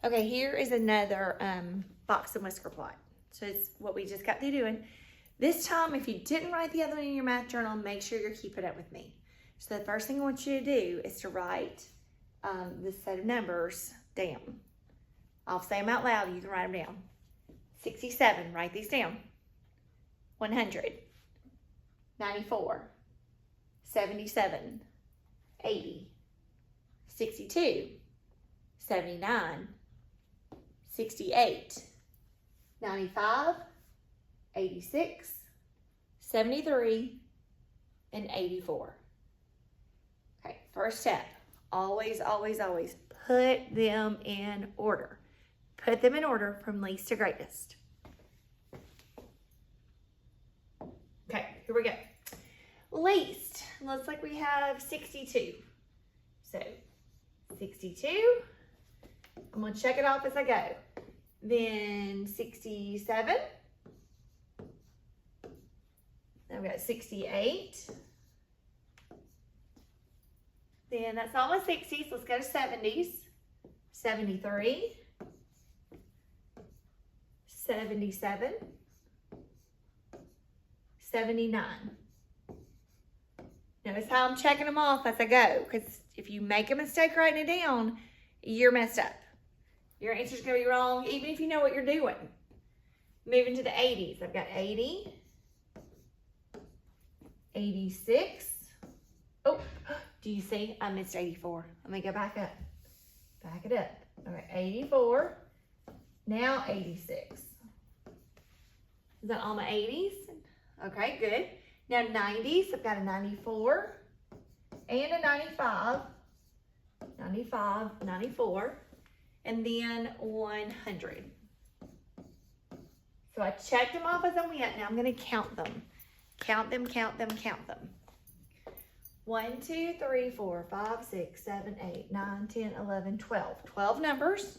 Okay, here is another box and whisker plot. So it's what we just got through doing. This time, if you didn't write the other one in your math journal, make sure you're keeping up with me. So the first thing I want you to do is to write this set of numbers down. I'll say them out loud, you can write them down. 67, write these down. 100, 94, 77, 80, 62, 79, 68, 95, 86, 73, and 84. Okay, first step, always, always, always put them in order. Put them in order from least to greatest. Okay, here we go. Least, looks like we have 62. So, 62, I'm gonna check it off as I go. Then 67, I've got 68. Then that's all my 60s, let's go to 70s. 73, 77, 79. Notice how I'm checking them off as I go, because if you make a mistake writing it down, you're messed up. Your answer's gonna be wrong, even if you know what you're doing. Moving to the 80s, I've got 80, 86. Oh, do you see? I missed 84. Let me go back up. Back it up. All right, 84, now 86. Is that all my 80s? Okay, good. Now 90s, I've got a 94 and a 95, 95, 94, and then 100. So I checked them off as I went. Now I'm going to count them. Count them, count them, count them. 1, 2, 3, 4, 5, 6, 7, 8, 9, 10, 11, 12. 12 numbers.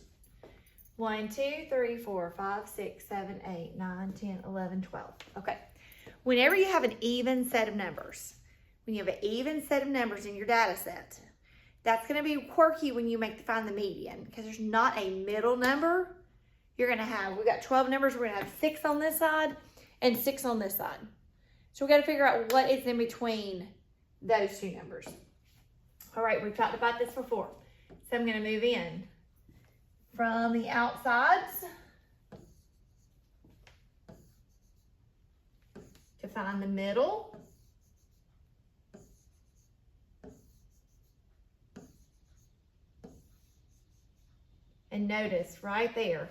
1, 2, 3, 4, 5, 6, 7, 8, 9, 10, 11, 12. Okay. Whenever you have an even set of numbers, when you have an even set of numbers in your data set, that's going to be quirky when you find the median, because there's not a middle number. You're going to have, we got 12 numbers, we're going to have 6 on this side and 6 on this side. So we got to figure out what is in between those two numbers. All right, we've talked about this before. So I'm going to move in from the outsides to find the middle. And notice right there.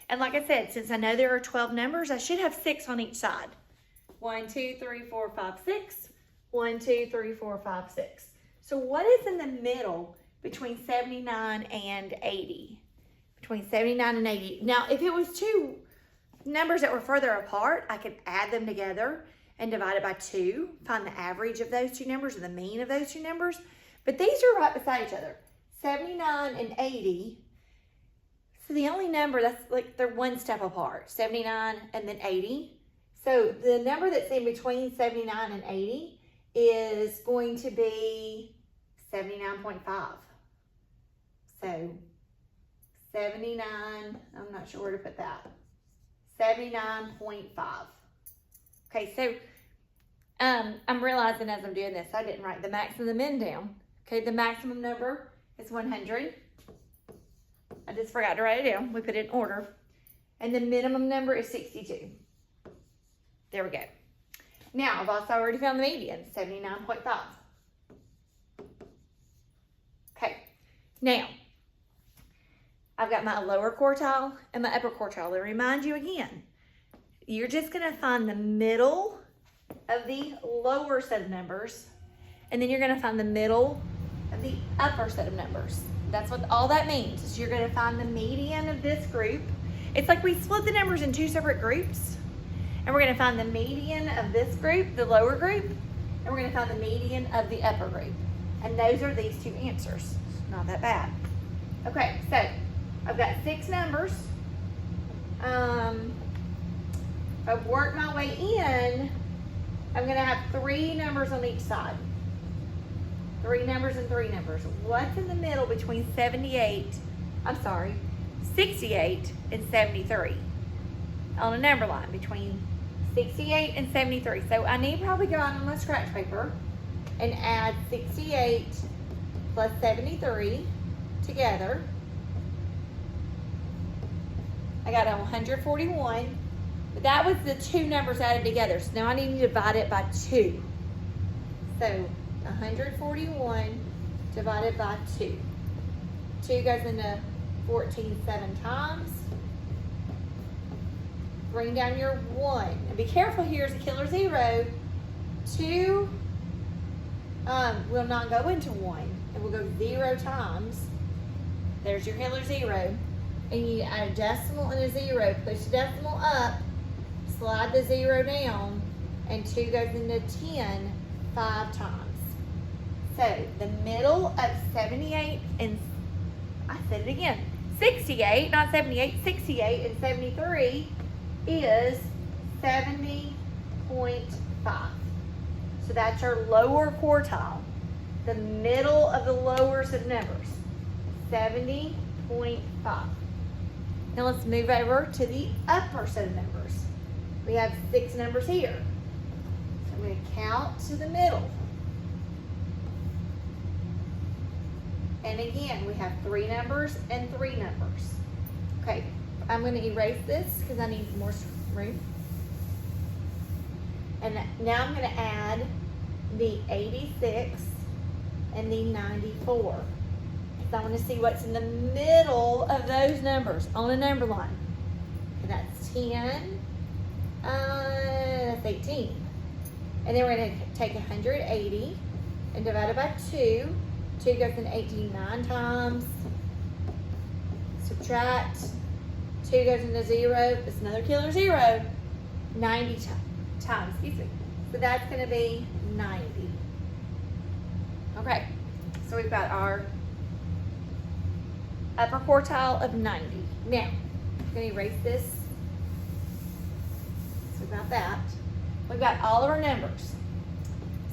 And like I said, since I know there are 12 numbers, I should have 6 on each side. 1, 2, 3, 4, 5, 6. 1, 2, 3, 4, 5, 6. So what is in the middle between 79 and 80? Between 79 and 80. Now, if it was two numbers that were further apart, I could add them together and divide it by 2, find the average of those two numbers or the mean of those two numbers. But these are right beside each other. 79 and 80. So the only number that's like they're one step apart, 79 and then 80. So the number that's in between 79 and 80 is going to be 79.5. So 79, I'm not sure where to put that. 79.5. Okay, so I'm realizing as I'm doing this, I didn't write the max and the min down. Okay, the maximum number is 100. I just forgot to write it down. We put it in order. And the minimum number is 62. There we go. Now, I've also already found the median, 79.5. Okay, now, I've got my lower quartile and my upper quartile. To remind you again, you're just going to find the middle of the lower set of numbers, and then you're going to find the middle of the upper set of numbers. That's what all that means, is you're going to find the median of this group. It's like we split the numbers in 2 separate groups, and we're going to find the median of this group, the lower group, and we're going to find the median of the upper group. And those are these two answers. Not that bad. Okay, so I've got 6 numbers. I've worked my way in. I'm going to have 3 numbers on each side. 3 numbers and 3 numbers. What's in the middle between 78, I'm sorry, 68 and 73 on a number line between 68 and 73. So I need to probably go on my scratch paper and add 68 plus 73 together. I got 141, but that was the two numbers added together. So now I need to divide it by 2. So 141 divided by 2. 2 goes into 14 7 times. Bring down your 1. And be careful, here's a killer 0. 2 will not go into 1. It will go 0 times. There's your killer 0. And you add a decimal and a 0. Push the decimal up, slide the 0 down, and 2 goes into 10 5 times. So the middle of 78 and, I said it again, 68, not 78, 68 and 73 is 70.5. So that's your lower quartile. The middle of the lower set of numbers, 70.5. Now let's move over to the upper set of numbers. We have 6 numbers here. So I'm going to count to the middle. And again, we have 3 numbers and 3 numbers. Okay, I'm going to erase this because I need more room. And now I'm going to add the 86 and the 94. So I want to see what's in the middle of those numbers on a number line. Okay, that's 10, that's 18. And then we're going to take 180 and divide it by 2. 2 goes in 18 9 times. Subtract. 2 goes into 0. It's another killer 0. 90 times. Excuse me. So that's going to be 90. Okay. So we've got our upper quartile of 90. Now, I'm going to erase this. So about that. We've got all of our numbers.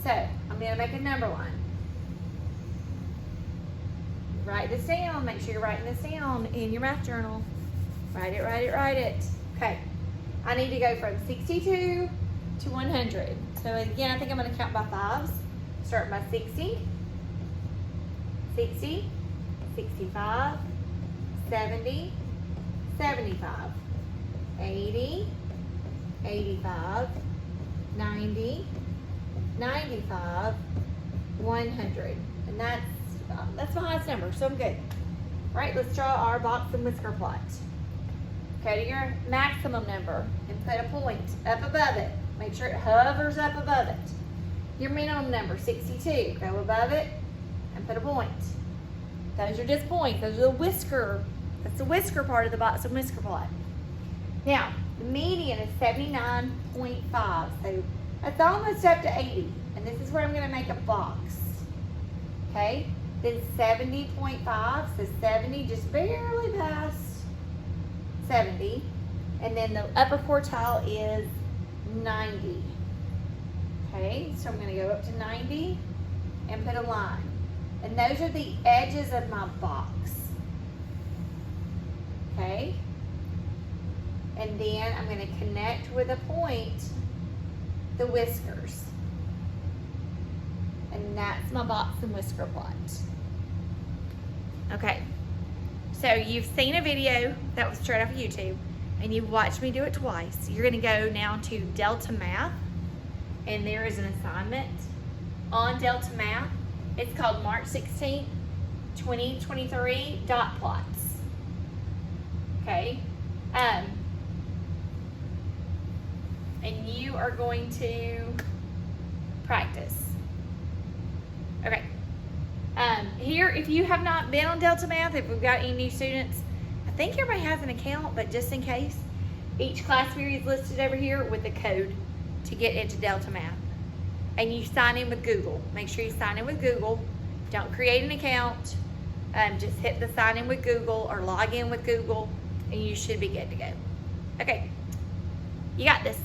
So I'm going to make a number line. Write this down. Make sure you're writing this down in your math journal. Write it, write it, write it. Okay. I need to go from 62 to 100. So again, I think I'm going to count by 5s. Start by 60, 60, 65, 70, 75, 80, 85, 90, 95, 100. And that's my highest number, so I'm good. All right, let's draw our box and whisker plot. Go to your maximum number and put a point up above it. Make sure it hovers up above it. Your minimum number, 62. Go above it and put a point. Those are just points. Those are the whisker. That's the whisker part of the box and whisker plot. Now, the median is 79.5. So that's almost up to 80. And this is where I'm going to make a box. Okay? Then 70.5. So 70 just barely past 70. And then the upper quartile is 90. Okay, so I'm going to go up to 90 and put a line. And those are the edges of my box. Okay? And then I'm going to connect with a point the whiskers. And that's my box and whisker plot. Okay, so you've seen a video that was straight off of YouTube, and you've watched me do it twice. You're going to go now to Delta Math, and there is an assignment on Delta Math. It's called March 16th, 2023 dot plots. Okay, and you are going to practice. Okay. Here, if you have not been on Delta Math, if we've got any new students, I think everybody has an account, but just in case, each class period is listed over here with the code to get into Delta Math. And you sign in with Google. Make sure you sign in with Google. Don't create an account. Just hit the sign in with Google or log in with Google, and you should be good to go. Okay, you got this.